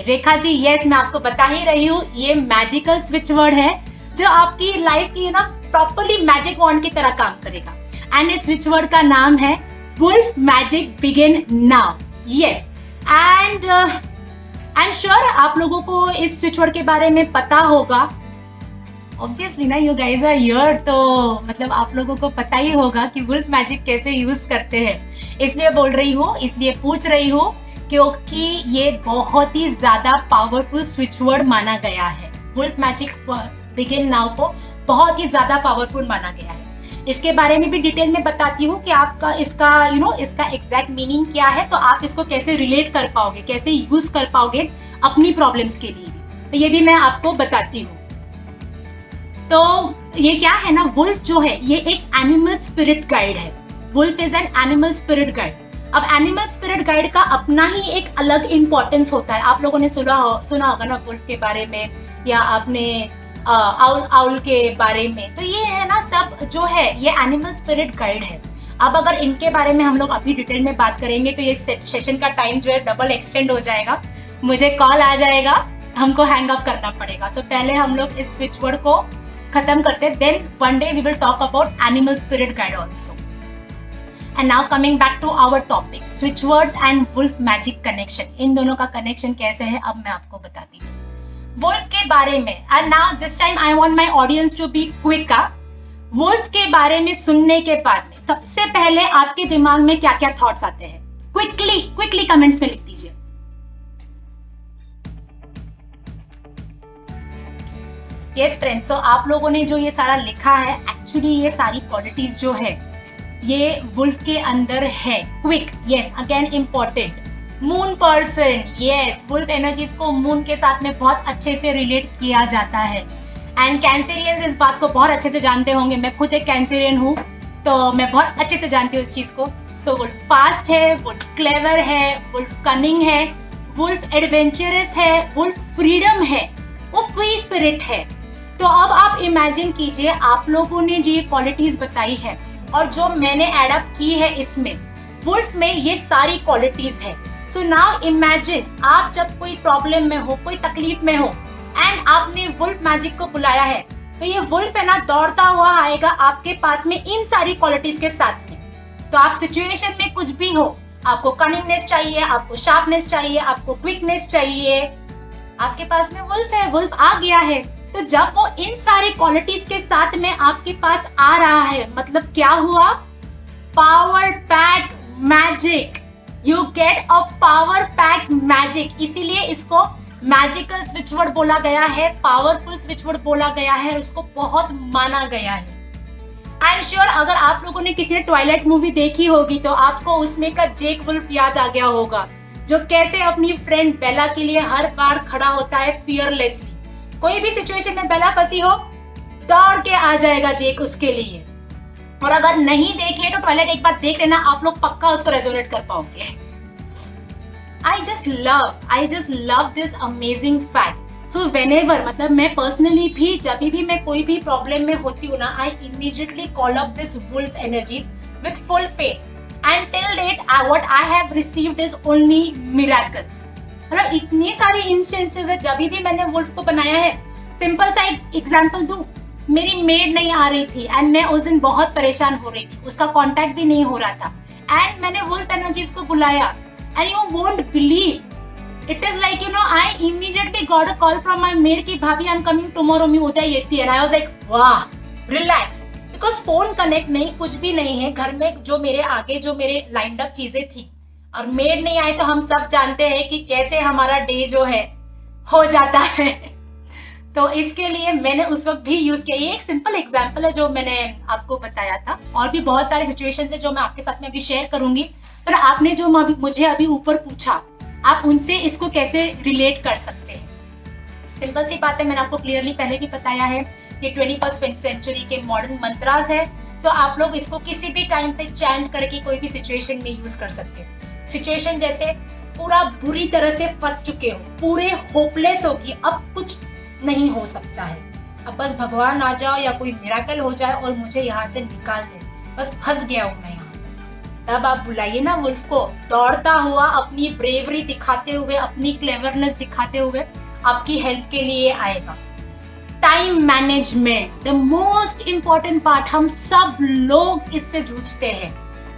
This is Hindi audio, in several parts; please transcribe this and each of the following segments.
रेखा जी, यस मैं आपको बता ही रही हूँ, ये मैजिकल स्विच वर्ड है जो आपकी लाइफ की ना प्रॉपरली मैजिक वॉन्ड की तरह काम करेगा। एंड इस स्विच वर्ड का नाम है wolf magic begin now. Yes, and I am sure आप लोगों को इस स्विच वर्ड के बारे में पता होगा। ऑब्वियसली ना, यू गाइज आर हियर, तो मतलब आप लोगों को पता ही होगा कि वुल्फ मैजिक कैसे यूज करते हैं। इसलिए बोल रही हूँ, इसलिए पूछ रही हूँ क्योंकि ये बहुत ही ज्यादा पावरफुल स्विच वर्ड माना गया है। वुल्फ मैजिक बिगिन नाउ को बहुत ही ज्यादा पावरफुल माना गया है। इसके बारे में भी डिटेल में बताती हूँ कि आपका इसका इसका एग्जैक्ट मीनिंग क्या है, तो आप इसको कैसे रिलेट कर पाओगे, कैसे यूज कर पाओगे अपनी प्रॉब्लम्स के लिए, तो ये भी मैं आपको बताती हूँ। तो ये क्या है ना, वुल्फ जो है ये एक एनिमल स्पिरिट गाइड है। Wolf is an animal spirit guide. अब एनिमल स्पिरिट गाइड का अपना ही एक अलग इंपॉर्टेंस होता है। आप लोगों ने सुना होगा ना वुल्फ के बारे में, या आपने आउल के बारे में। तो ये है ना, सब जो है ये एनिमल स्पिरिट गाइड है। अब अगर इनके बारे में हम लोग अभी डिटेल में बात करेंगे तो ये सेशन का टाइम जो है डबल एक्सटेंड हो जाएगा, मुझे कॉल आ जाएगा, हमको हैंग अप करना पड़ेगा। सो पहले हम लोग इस स्विच वर्ड को खत्म करते हैं, then one day we will talk about animal spirit guide also. And now coming back to our topic, switch words and wolf magic connection. इन दोनों का कनेक्शन कैसे है अब मैं आपको बताती हूँ वुल्फ के बारे में। And now this time I want my audience to be quick. Wolf के बारे में सुनने के बाद में सबसे पहले आपके दिमाग में क्या क्या थॉट्स आते हैं? क्विकली कमेंट्स में लिख दीजिए। यस फ्रेंड्स, सो आप लोगों ने जो ये सारा लिखा है, एक्चुअली ये सारी क्वालिटीज जो है ये वुल्फ के अंदर है। Quick, yes, again important. Moon person, yes, wolf energies को मून के साथ में बहुत अच्छे से रिलेट किया जाता है। एंड कैंसेरियंस इस बात को बहुत अच्छे से जानते होंगे, मैं खुद एक कैंसेरियन हूँ तो मैं बहुत अच्छे से जानती हूँ इस चीज को। तो वुल्फ फास्ट है, वुल्फ क्लेवर है, वुल्फ कनिंग है, वुल्फ एडवेंचरस है, वुल्फ फ्रीडम है, वो फ्री स्पिरिट है। तो अब आप इमेजिन कीजिए, आप लोगों ने जो क्वालिटीज बताई है और जो मैंने एडअप की है इसमें, वुल्फ में ये सारी क्वालिटीज है। सो नाउ इमेजिन, आप जब कोई प्रॉब्लम में हो, कोई तकलीफ में हो, एंड आपने वुल्फ मैजिक को बुलाया है, तो ये वुल्फ है ना दौड़ता हुआ आएगा आपके पास में इन सारी क्वालिटीज के साथ में। तो आप सिचुएशन में कुछ भी हो, आपको कनिंगनेस चाहिए, आपको शार्पनेस चाहिए, आपको क्विकनेस चाहिए, आपके पास में वुल्फ है, वुल्फ आ गया है। तो जब वो इन सारी क्वालिटीज के साथ में आपके पास आ रहा है, मतलब क्या हुआ? Power pack magic, you get a power pack magic. इसीलिए इसको मैजिकल स्विच वर्ड बोला गया है, पावरफुल स्विच वर्ड बोला गया है, इसको बहुत माना गया है। आई एम श्योर अगर आप लोगों ने किसी ने ट्वाइलाइट मूवी देखी होगी तो आपको उसमें का जेक वुल्फ याद आ गया होगा, जो कैसे अपनी फ्रेंड बेला के लिए हर बार खड़ा होता है फियरलेसली। कोई भी सिचुएशन में बेला फंसी हो, दौड़ के आ जाएगा जेक उसके लिए। और अगर नहीं देखे तो टॉयलेट एक बार देख लेना, आप लोग पक्का उसको रेजोनेट कर पाओगे। I just love this amazing fact. So whenever, मतलब मैं पर्सनली भी जब भी मैं कोई भी प्रॉब्लम में होती हूँ ना, I immediately call up this wolf energies with full faith. And till date, what I have received is only miracles. मतलब इतनी सारी इंस्टेंसेस है जब भी मैंने वुल्फ को बनाया है। सिंपल सा एक एग्जांपल दूं, मेरी मेड नहीं आ रही थी एंड मैं उस दिन बहुत परेशान हो रही थी, उसका कांटेक्ट भी नहीं हो रहा था, एंड मैंने वुल्फ एनर्जीज को बुलाया, and you won't believe, it is like I immediately got a call from my made कि भाभी I am coming tomorrow, me Uday yeti, and I was like वाह, रिलैक्स, बिकॉज फोन कनेक्ट नहीं, कुछ भी नहीं है घर में, जो मेरे आगे जो मेरे लाइंड अप चीजें थी, और मेड नहीं आए तो हम सब जानते हैं कि कैसे हमारा डे जो है हो जाता है। तो इसके लिए मैंने उस वक्त भी यूज किया। ये एक सिंपल एग्जांपल है जो मैंने आपको बताया था, और भी बहुत सारे सिचुएशंस है जो मैं आपके साथ में अभी शेयर करूंगी। पर आपने जो मुझे अभी ऊपर पूछा, आप उनसे इसको कैसे रिलेट कर सकते हैं? सिंपल सी बात है, मैंने आपको क्लियरली पहले भी बताया है कि 21st सेंचुरी के मॉडर्न मंत्रास है, तो आप लोग इसको किसी भी टाइम पे चैंट करके कोई भी सिचुएशन में यूज कर सकते हैं। सिचुएशन जैसे पूरा बुरी तरह से फंस चुके हो, पूरे होपलेस हो कि अब कुछ नहीं हो सकता है, अब बस भगवान आ जाओ या कोई मिराकल हो जाए और मुझे यहाँ से निकाल दे, बस फंस गया हूँ मैं यहाँ। तब आप बुलाइए ना वुल्फ को, दौड़ता हुआ अपनी ब्रेवरी दिखाते हुए, अपनी क्लेवरनेस दिखाते हुए आपकी हेल्प के लिए आएगा। Time management, the most important part, हम सब लोग इससे जूझते हैं।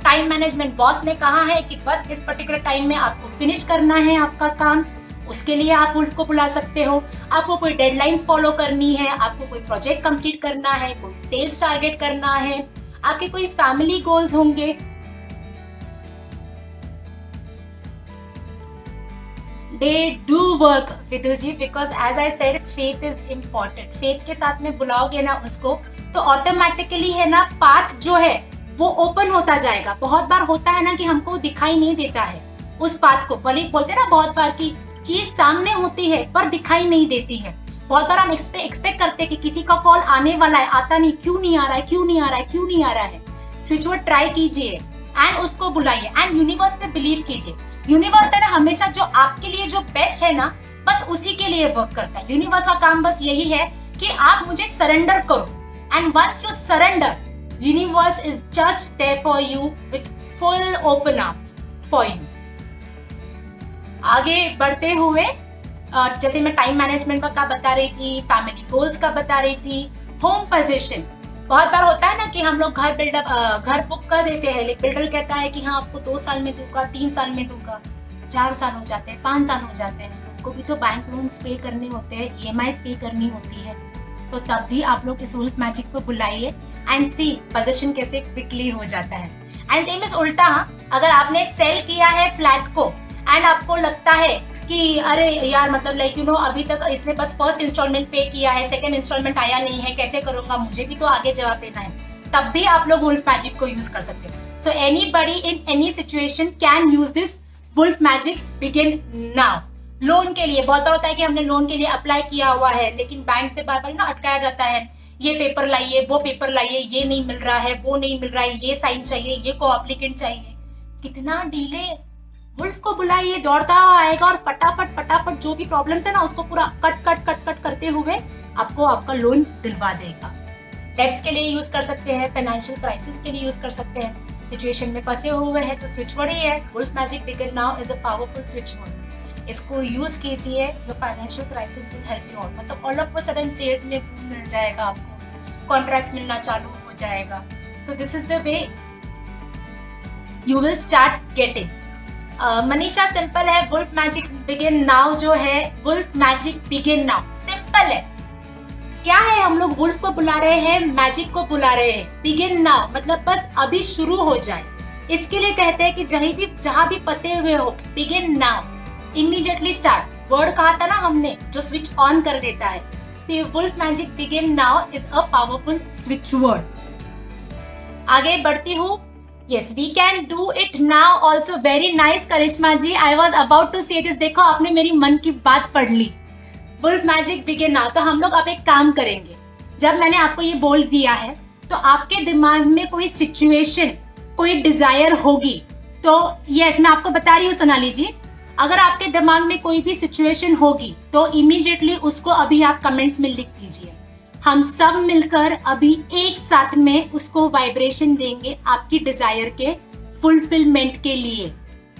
टाइम मैनेजमेंट, बॉस ने कहा है कि बस इस पर्टिकुलर टाइम में आपको फिनिश करना है आपका काम, उसके लिए आप वुल्फ को बुला सकते हो। आपको कोई डेडलाइंस फॉलो करनी है, आपको कोई प्रोजेक्ट कंप्लीट करना है, कोई सेल्स टारगेट करना है, आपके कोई फैमिली गोल्स होंगे, they do work Vidu ji, because as I said faith is important. Faith के साथ में बुलाओगे ना उसको तो ऑटोमेटिकली है ना पाथ जो है वो ओपन होता जाएगा। बहुत बार होता है ना कि हमको दिखाई नहीं देता है उस पाथ को, भले बोलते हैं ना बहुत बार की चीज सामने होती है पर दिखाई नहीं देती है। बहुत बार हम एक्सपेक्ट करते हैं कि किसी का कॉल आने वाला है, आता नहीं, क्यों नहीं आ रहा है, क्यों नहीं आ रहा है, क्यों नहीं आ रहा है। स्विच वर्ड ट्राई कीजिए एंड उसको बुलाइए एंड यूनिवर्स पे बिलीव कीजिए। यूनिवर्स है ना हमेशा जो आपके लिए जो बेस्ट है ना बस उसी के लिए वर्क करता है। यूनिवर्स का काम बस यही है कि आप मुझे सरेंडर करो and once you surrender, universe is just there for you with full open arms for you. आगे बढ़ते हुए जैसे मैं टाइम मैनेजमेंट का बता रही थी, फैमिली गोल्स का बता रही थी, होम पोजीशन। बहुत बार होता है ना कि हम लोग घर बुक कर देते हैं, लेकिन बिल्डर कहता है कि हाँ आपको 2 साल में दूंगा, 3 साल में दूंगा, 4 साल हो जाते हैं, 5 साल हो जाते हैं। उनको भी तो बैंक लोन्स पे करने होते हैं, EMI पे करनी होती है। तो तब भी आप लोग इस वुल्फ मैजिक को बुलाइए एंड सी पोजीशन कैसे क्विकली हो जाता है। एंड सेम इज उल्टा, अगर आपने सेल किया है फ्लैट को एंड आपको लगता है कि अरे यार मतलब लाइक यू नो अभी तक इसने बस फर्स्ट इंस्टॉलमेंट पे किया है, सेकंड इंस्टॉलमेंट आया नहीं है, कैसे करूंगा, मुझे भी तो आगे जवाब देना है, तब भी आप लोग वुल्फ मैजिक को यूज कर सकते हो। So anybody in any situation can use this wolf magic begin now. Loan के लिए बहुत बार होता है कि हमने लोन के लिए अप्लाई किया हुआ है लेकिन बैंक से बार बार ना अटकाया जाता है, ये पेपर लाइए, वो पेपर लाइए, ये नहीं मिल रहा है, वो नहीं मिल रहा है, ये साइन चाहिए, ये को एप्लीकेंट चाहिए, कितना डिले। वुल्फ को बुलाइए, दौड़ता आएगा और फटाफट जो भी प्रॉब्लम्स है ना उसको पूरा कट करते हुए आपको आपका लोन दिलवा देगा। डेब्ट्स के लिए यूज कर सकते हैं, फाइनेंशियल क्राइसिस के लिए यूज कर सकते हैं, सिचुएशन में फंसे हुए हैं तो स्विच वर्ड ही है, wolf magic begin now is a powerful switch word. इसको यूज कीजिए, your financial crisis will help you out. मतलब all of a sudden sales में मिल जाएगा, आपको कॉन्ट्रैक्ट्स मिलना चालू हो जाएगा। So this is the way you will start getting. Manisha simple है, वुल्फ मैजिक बिगिन नाउ जो है, wolf magic begin now simple है। क्या है, हम लोग वुल्फ को बुला रहे हैं, मैजिक को बुला रहे हैं, बिगिन नाउ मतलब बस अभी शुरू हो जाए। इसके लिए कहते हैं कि जहां भी फंसे हुए हो, begin now, immediately start. Word कहा था ना हमने जो स्विच ऑन कर देता है। So wolf magic begin now is a powerful switch word. आगे बढ़ती हूँ। Yes, we can do it now also. Very nice, Karishma ji. I was about to say this. देखो आपने मेरी मन की बात पढ़ ली. Wolf magic begin now. तो हम लोग अब एक काम करेंगे। जब मैंने आपको ये बोल दिया है तो आपके दिमाग में कोई सिचुएशन, कोई डिजायर होगी तो यस मैं आपको बता रही हूँ सोनाली जी, अगर आपके दिमाग में कोई भी सिचुएशन होगी तो इमीडिएटली उसको अभी आप कमेंट्स में लिख दीजिए। हम सब मिलकर अभी एक साथ में उसको वाइब्रेशन देंगे आपकी डिजायर के फुलफिलमेंट के लिए।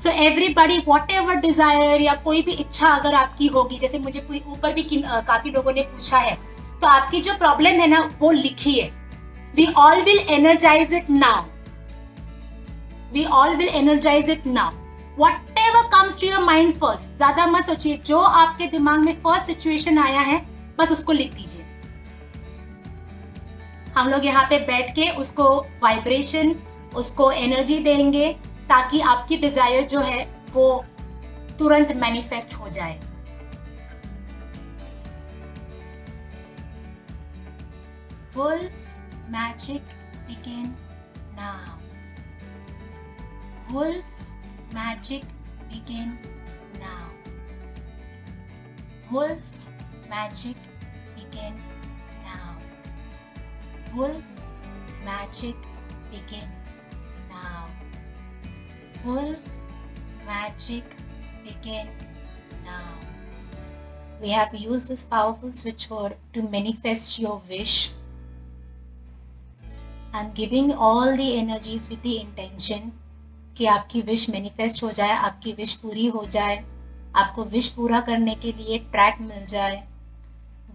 So everybody whatever desire या कोई भी इच्छा अगर आपकी होगी, जैसे मुझे कोई ऊपर भी काफी लोगों ने पूछा है, तो आपकी जो प्रॉब्लम है ना वो लिखिए। We all will energise it now, we all will energise it now. Whatever comes to your mind first, ज्यादा मत सोचिए, जो आपके दिमाग में फर्स्ट सिचुएशन आया है बस उसको लिख दीजिए। हम लोग यहाँ पे बैठ के उसको वाइब्रेशन, उसको एनर्जी देंगे ताकि आपकी डिजायर जो है वो तुरंत मैनिफेस्ट हो जाए। Wolf magic begin now, wolf magic begin now, wolf magic begin now, wolf magic begin now. Wolf magic begin now. We have used this powerful switch word to manifest your wish. I'm giving all the energies with the intention कि आपकी विश मैनिफेस्ट हो जाए, आपकी विश पूरी हो जाए, आपको विश पूरा करने के लिए ट्रैक मिल जाए,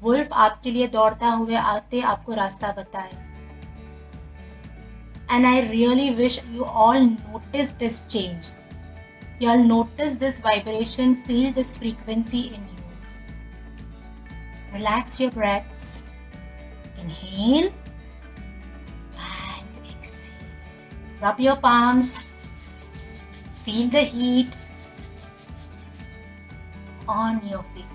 वुल्फ आपके लिए दौड़ता हुए आते आपको रास्ता बताए. And I really wish you all notice this change. You all notice this vibration, feel this frequency in you. Relax your breaths. Inhale and exhale. Rub your palms. Feel the heat on your feet.